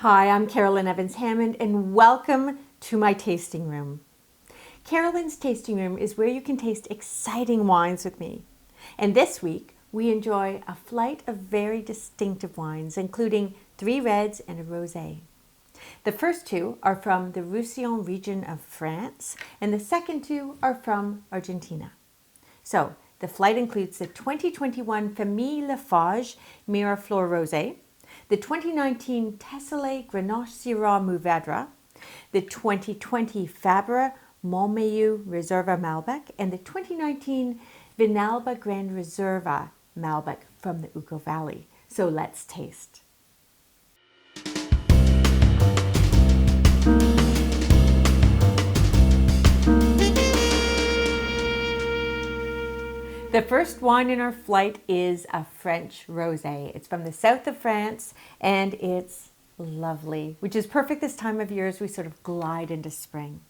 Hi, I'm Carolyn Evans-Hammond and welcome to my tasting room. Carolyn's tasting room is where you can taste exciting wines with me. And this week we enjoy a flight of very distinctive wines, including 3 reds and a rosé. The first 2 are from the Roussillon region of France, and the second 2 are from Argentina. So the flight includes the 2021 Famille Lafage Miraflors Rosé, the 2019 Tessellae Grenache Syrah Mourvedre, the 2020 Fabre Montmayou Reserva Malbec, and the 2019 Viñalba Gran Reserva Malbec from the Uco Valley. So let's taste. The first wine in our flight is a French rosé. It's from the south of France and it's lovely, which is perfect this time of year as we sort of glide into spring.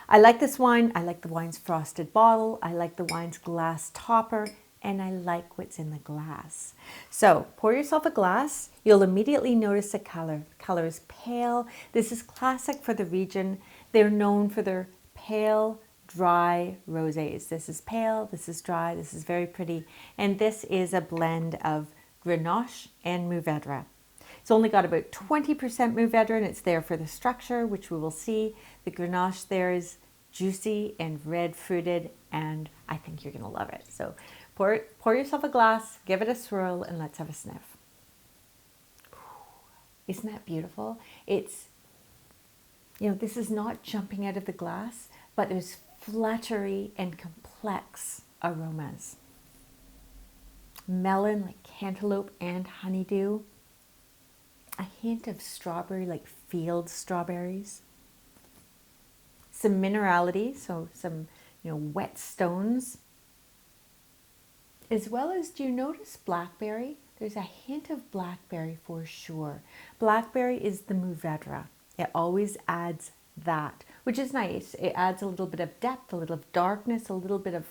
I like this wine. I like the wine's frosted bottle. I like the wine's glass topper, and I like what's in the glass. So pour yourself a glass. You'll immediately notice the color. The color is pale. This is classic for the region. They're known for their pale, dry rosés. This is pale, this is dry, this is very pretty, and this is a blend of Grenache and Mourvedre. It's only got about 20% Mourvedre, and it's there for the structure, which we will see. The Grenache there is juicy and red fruited, and I think you're going to love it. So pour yourself a glass, give it a swirl, and let's have a sniff. Isn't that beautiful? It's, this is not jumping out of the glass, but there's fluttery and complex aromas. Melon, like cantaloupe and honeydew. A hint of strawberry, like field strawberries. Some minerality, so some wet stones. As well as, do you notice blackberry? There's a hint of blackberry for sure. Blackberry is the Mourvedre. It always adds that, which is nice. It adds a little bit of depth, a little of darkness, a little bit of,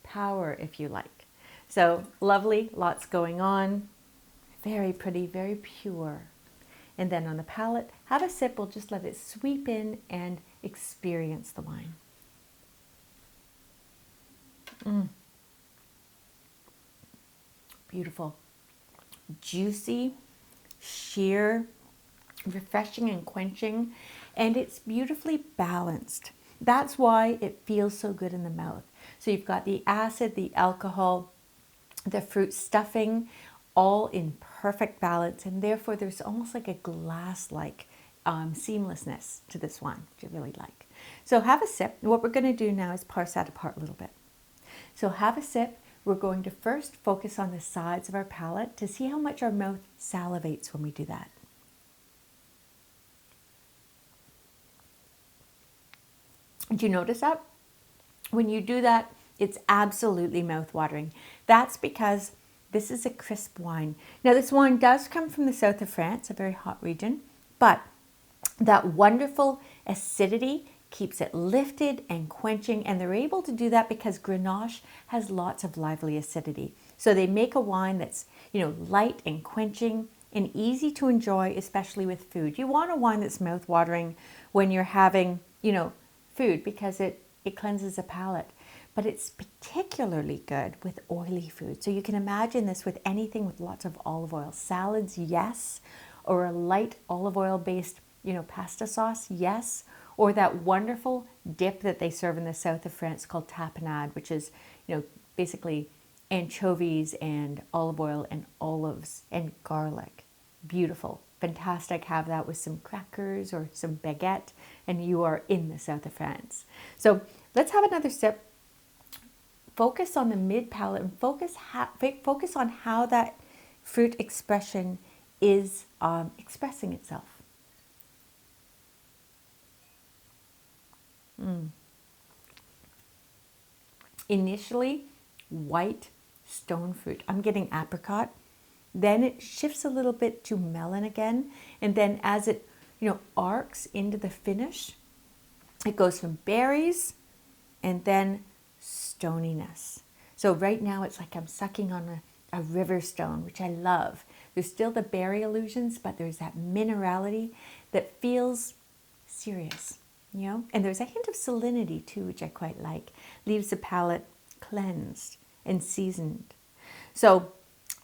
power, if you like. So lovely, lots going on. Very pretty, very pure. And then on the palate, have a sip. We'll just let it sweep in and experience the wine. Beautiful. Juicy, sheer, refreshing and quenching, and it's beautifully balanced. That's why it feels so good in the mouth. So you've got the acid, the alcohol, the fruit stuffing, all in perfect balance, and therefore there's almost like a glass-like seamlessness to this wine, which I really like. So have a sip. What we're going to do now is parse that apart a little bit. So have a sip. We're going to first focus on the sides of our palate to see how much our mouth salivates when we do that. Do you notice that? When you do that, it's absolutely mouth-watering. That's because this is a crisp wine. Now, this wine does come from the south of France, a very hot region, but that wonderful acidity keeps it lifted and quenching, and they're able to do that because Grenache has lots of lively acidity. So they make a wine that's, light and quenching and easy to enjoy, especially with food. You want a wine that's mouth-watering when you're having, food, because it cleanses the palate. But it's particularly good with oily food. So you can imagine this with anything with lots of olive oil. Salads, yes. Or a light olive oil based, pasta sauce, yes. Or that wonderful dip that they serve in the south of France called tapenade, which is, basically anchovies and olive oil and olives and garlic. Beautiful. Fantastic. Have that with some crackers or some baguette, and you are in the south of France. So let's have another sip. Focus on the mid palate and focus on how that fruit expression is expressing itself. Initially, white stone fruit. I'm getting apricot. Then it shifts a little bit to melon again. And then as it, arcs into the finish, it goes from berries and then stoniness. So right now it's like I'm sucking on a river stone, which I love. There's still the berry illusions, but there's that minerality that feels serious, you know? And there's a hint of salinity too, which I quite like. Leaves the palate cleansed and seasoned. So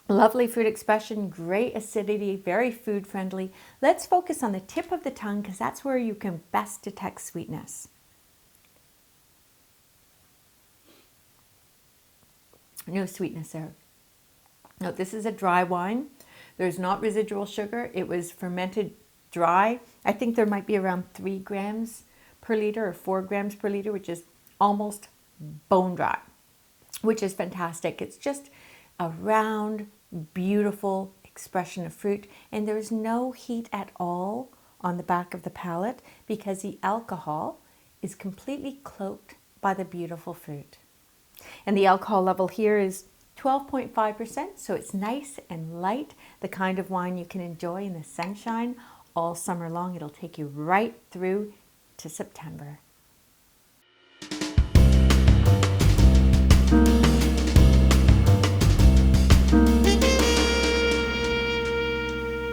lovely fruit expression, great acidity, very food friendly. Let's focus on the tip of the tongue because that's where you can best detect sweetness. No sweetness there. Now, this is a dry wine. There's not residual sugar. It was fermented dry. I think there might be around 3 grams per liter or 4 grams per liter, which is almost bone dry, which is fantastic. It's just a round, beautiful expression of fruit, and there's no heat at all on the back of the palate because the alcohol is completely cloaked by the beautiful fruit. And the alcohol level here is 12.5%, so it's nice and light, the kind of wine you can enjoy in the sunshine all summer long. It'll take you right through to September.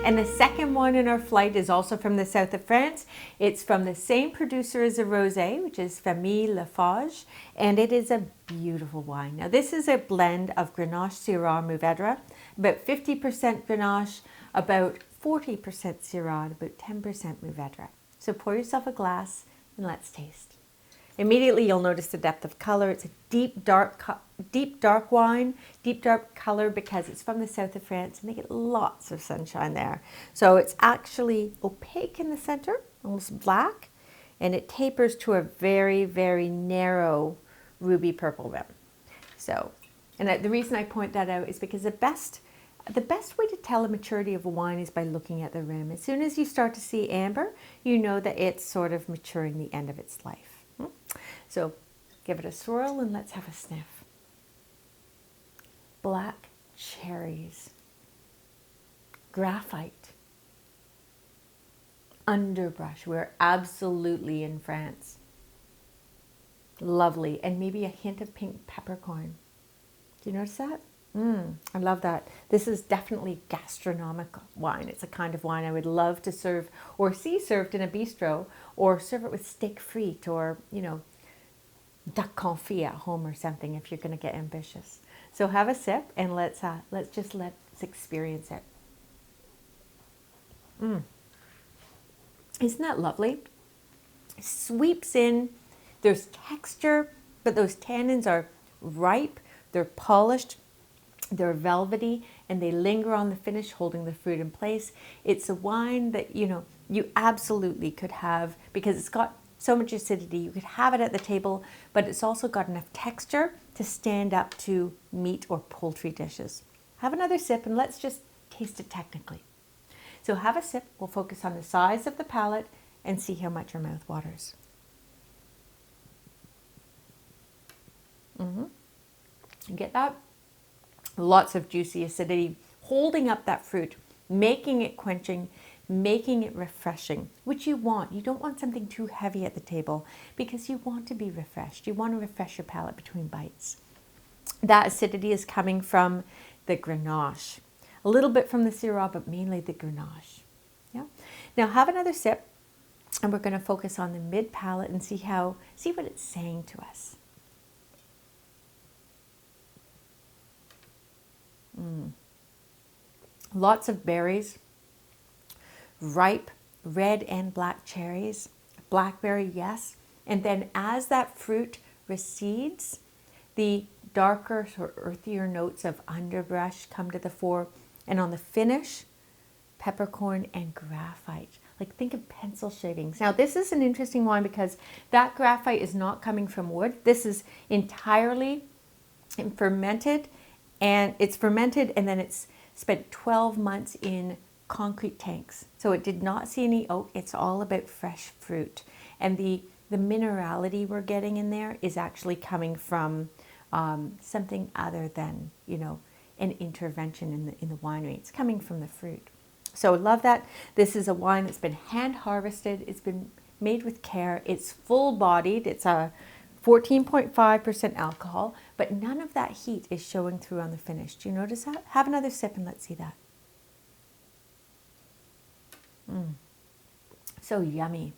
And the second one in our flight is also from the south of France. It's from the same producer as the Rosé, which is Famille Lafage, and it is a beautiful wine. Now this is a blend of Grenache, Syrah, Mourvedre, about 50% Grenache, about 40% Syrah, about 10% Mourvedre. So pour yourself a glass and let's taste. Immediately you'll notice the depth of color. It's a deep dark wine, deep dark color because it's from the south of France and they get lots of sunshine there. So it's actually opaque in the center, almost black, and it tapers to a very, very narrow ruby purple rim. So, and the reason I point that out is because the best way to tell the maturity of a wine is by looking at the rim. As soon as you start to see amber, you know that it's sort of maturing the end of its life. So give it a swirl and let's have a sniff. Black cherries, graphite, underbrush. We're absolutely in France. Lovely. And maybe a hint of pink peppercorn. Do you notice that? I love that. This is definitely gastronomic wine. It's a kind of wine I would love to serve or see served in a bistro, or serve it with steak frite, or, you know, duck confit at home or something if you're going to get ambitious. So have a sip and let's experience it. Isn't that lovely? It sweeps in. There's texture, but those tannins are ripe. They're polished. They're velvety, and they linger on the finish, holding the fruit in place. It's a wine that, you know, you absolutely could have because it's got so much acidity. You could have it at the table, but it's also got enough texture to stand up to meat or poultry dishes. Have another sip and let's just taste it technically. So have a sip. We'll focus on the size of the palate and see how much your mouth waters. You get that? Lots of juicy acidity holding up that fruit, making it quenching, making it refreshing, which you want. You don't want something too heavy at the table because you want to be refreshed. You want to refresh your palate between bites. That acidity is coming from the Grenache, a little bit from the Syrah, but mainly the Grenache. Yeah. Now have another sip, and we're going to focus on the mid palate and see what it's saying to us. Lots of berries, ripe red and black cherries, blackberry, yes. And then as that fruit recedes, the darker or earthier notes of underbrush come to the fore. And on the finish, peppercorn and graphite. Like, think of pencil shavings. Now this is an interesting one because that graphite is not coming from wood. This is entirely fermented. And it's fermented and then it's spent 12 months in concrete tanks. So it did not see any oak. It's all about fresh fruit. And the minerality we're getting in there is actually coming from something other than, you know, an intervention in the winery. It's coming from the fruit. So love that. This is a wine that's been hand harvested. It's been made with care. It's full bodied. It's a 14.5% alcohol, but none of that heat is showing through on the finish. Do you notice that? Have another sip and let's see that. So yummy.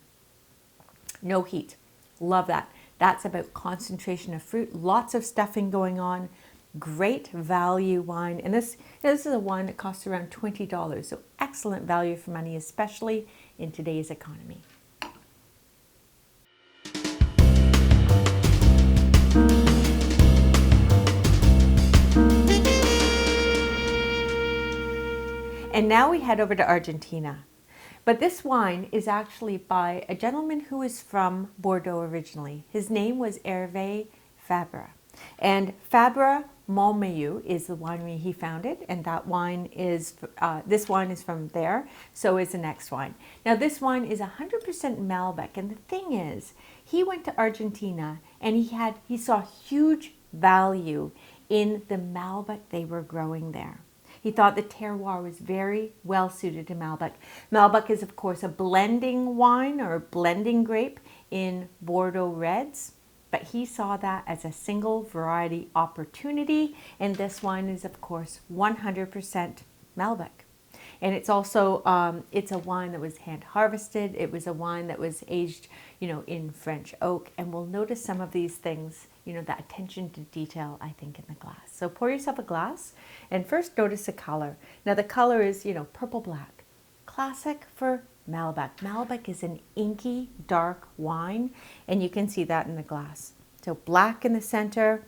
No heat. Love that. That's about concentration of fruit. Lots of stuffing going on. Great value wine. And this is a wine that costs around $20. So excellent value for money, especially in today's economy. And now we head over to Argentina. But this wine is actually by a gentleman who is from Bordeaux originally. His name was Hervé Fabre. And Fabre Montmayou is the winery he founded, and that wine is, this wine is from there, so is the next wine. Now this wine is 100% Malbec, and the thing is, he went to Argentina and he saw huge value in the Malbec they were growing there. He thought the terroir was very well suited to Malbec. Malbec is, of course, a blending wine or a blending grape in Bordeaux reds, but he saw that as a single variety opportunity. And this wine is, of course, 100% Malbec. And it's also, it's a wine that was hand harvested. It was a wine that was aged, in French oak. And we'll notice some of these things, that attention to detail, I think, in the glass. So pour yourself a glass and first notice the color. Now the color is, purple black. Classic for Malbec. Malbec is an inky, dark wine, and you can see that in the glass. So black in the center,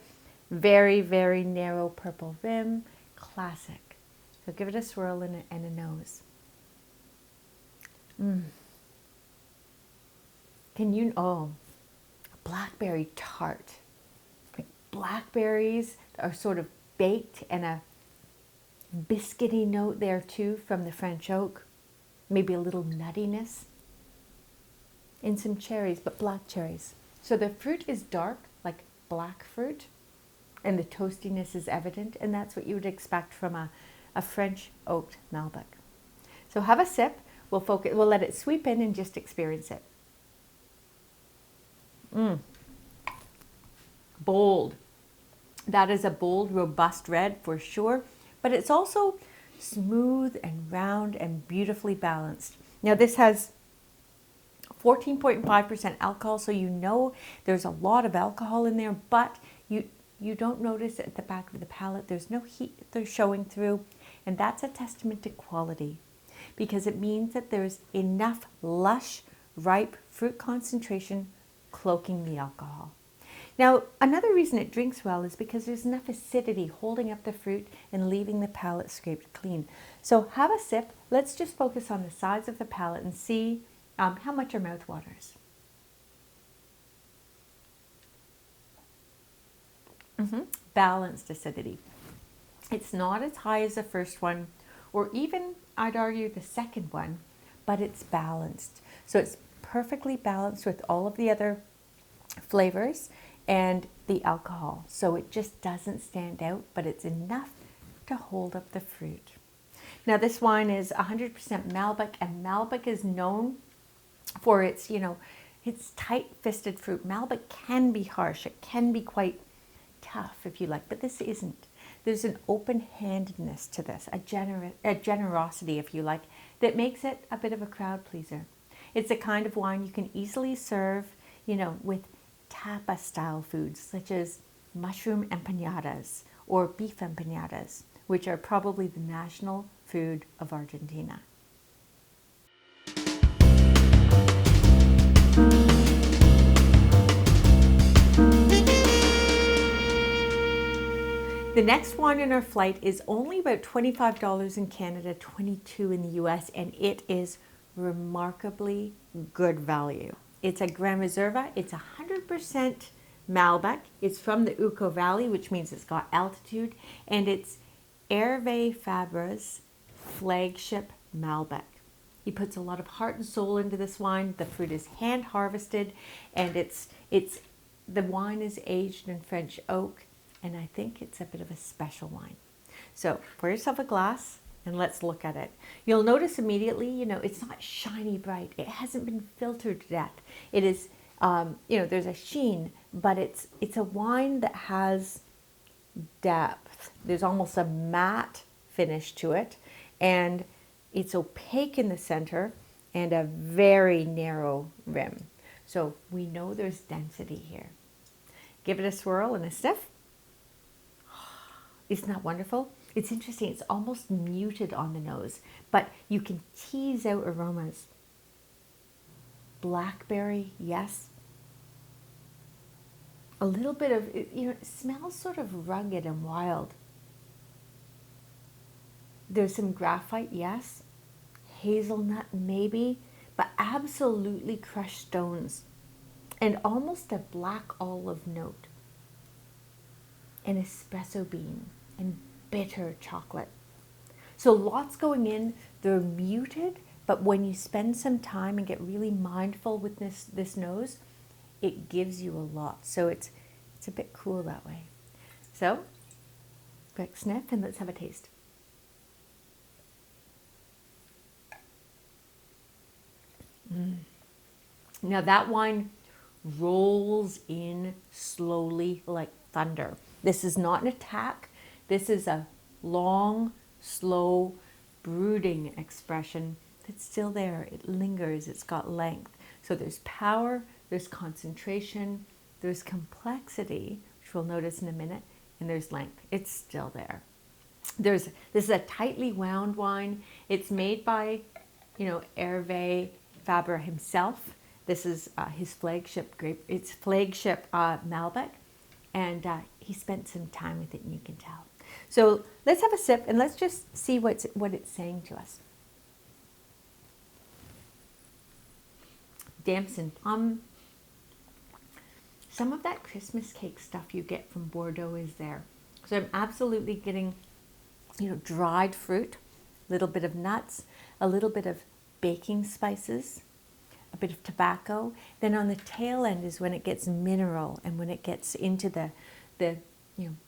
very, very narrow purple rim, classic. So give it a swirl and a nose. Blackberry tart. Blackberries are sort of baked, and a biscuity note there too from the French oak. Maybe a little nuttiness. And some cherries, but black cherries. So the fruit is dark, like black fruit, and the toastiness is evident, and that's what you would expect from a French oaked Malbec. So have a sip. We'll let it sweep in and just experience it. Bold. That is a bold, robust red for sure, but it's also smooth and round and beautifully balanced. Now this has 14.5% alcohol, so there's a lot of alcohol in there, but you don't notice at the back of the palate. There's no heat they're showing through, and that's a testament to quality, because it means that there's enough lush, ripe fruit concentration cloaking the alcohol. Now, another reason it drinks well is because there's enough acidity holding up the fruit and leaving the palate scraped clean. So have a sip. Let's just focus on the sides of the palate and see how much our mouth waters. Balanced acidity. It's not as high as the first one, or even, I'd argue, the second one, but it's balanced. So it's perfectly balanced with all of the other flavors and the alcohol. So it just doesn't stand out, but it's enough to hold up the fruit. Now this wine is 100% Malbec, and Malbec is known for its, its tight-fisted fruit. Malbec can be harsh. It can be quite tough, if you like, but this isn't. There's an open-handedness to this, a generosity, if you like, that makes it a bit of a crowd pleaser. It's a kind of wine you can easily serve, with tapa-style foods such as mushroom empanadas or beef empanadas, which are probably the national food of Argentina. The next wine in our flight is only about $25 in Canada, $22 in the US, and it is remarkably good value. It's a Gran Reserva. It's 100% Malbec. It's from the Uco Valley, which means it's got altitude, and it's Hervé Fabre's flagship Malbec. He puts a lot of heart and soul into this wine. The fruit is hand harvested, and the wine is aged in French oak, and I think it's a bit of a special wine. So pour yourself a glass and let's look at it. You'll notice immediately, it's not shiny bright. It hasn't been filtered to death. It is, there's a sheen, but it's a wine that has depth. There's almost a matte finish to it, and it's opaque in the center and a very narrow rim. So we know there's density here. Give it a swirl and a sniff. Isn't that wonderful? It's interesting. It's almost muted on the nose, but you can tease out aromas. Blackberry, yes. A little bit of, it smells sort of rugged and wild. There's some graphite, yes. Hazelnut, maybe, but absolutely crushed stones. And almost a black olive note. An espresso bean and bitter chocolate. So lots going in. They're muted, but when you spend some time and get really mindful with this nose, it gives you a lot. So it's a bit cool that way. So, quick sniff and let's have a taste. Now that wine rolls in slowly like thunder. This is not an attack. This is a long, slow, brooding expression that's still there. It lingers. It's got length. So there's power, there's concentration, there's complexity, which we'll notice in a minute, and there's length. It's still there. This is a tightly wound wine. It's made by, Hervé Fabre himself. This is his flagship grape. It's flagship Malbec, and he spent some time with it, and you can tell. So let's have a sip, and let's just see what it's saying to us. Damson plum. Some of that Christmas cake stuff you get from Bordeaux is there. So I'm absolutely getting, dried fruit, a little bit of nuts, a little bit of baking spices, a bit of tobacco. Then on the tail end is when it gets mineral and when it gets into the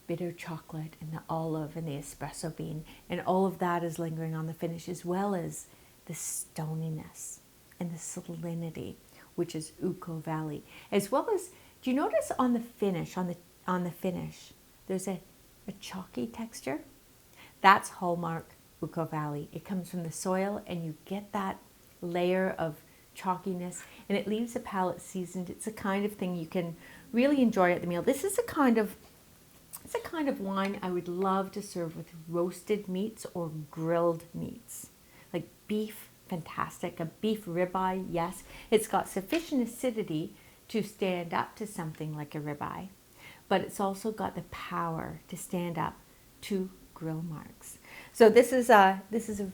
bitter chocolate and the olive and the espresso bean, and all of that is lingering on the finish, as well as the stoniness and the salinity, which is Uco Valley, as well as, do you notice on the finish, there's a chalky texture? That's hallmark Uco Valley. It comes from the soil, and you get that layer of chalkiness, and it leaves the palate seasoned. It's a kind of thing you can really enjoy at the meal. This is a kind of wine I would love to serve with roasted meats or grilled meats. Like beef, fantastic. A beef ribeye, yes. It's got sufficient acidity to stand up to something like a ribeye, but it's also got the power to stand up to grill marks. So this is a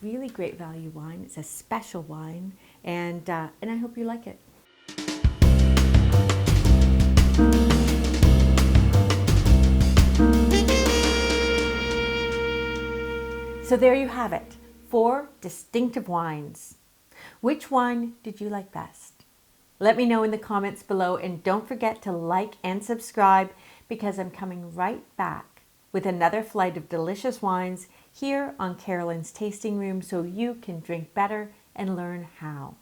really great value wine. It's a special wine, and I hope you like it. So there you have it, 4 distinctive wines. Which wine did you like best? Let me know in the comments below, and don't forget to like and subscribe, because I'm coming right back with another flight of delicious wines here on Carolyn's Tasting Room, so you can drink better and learn how.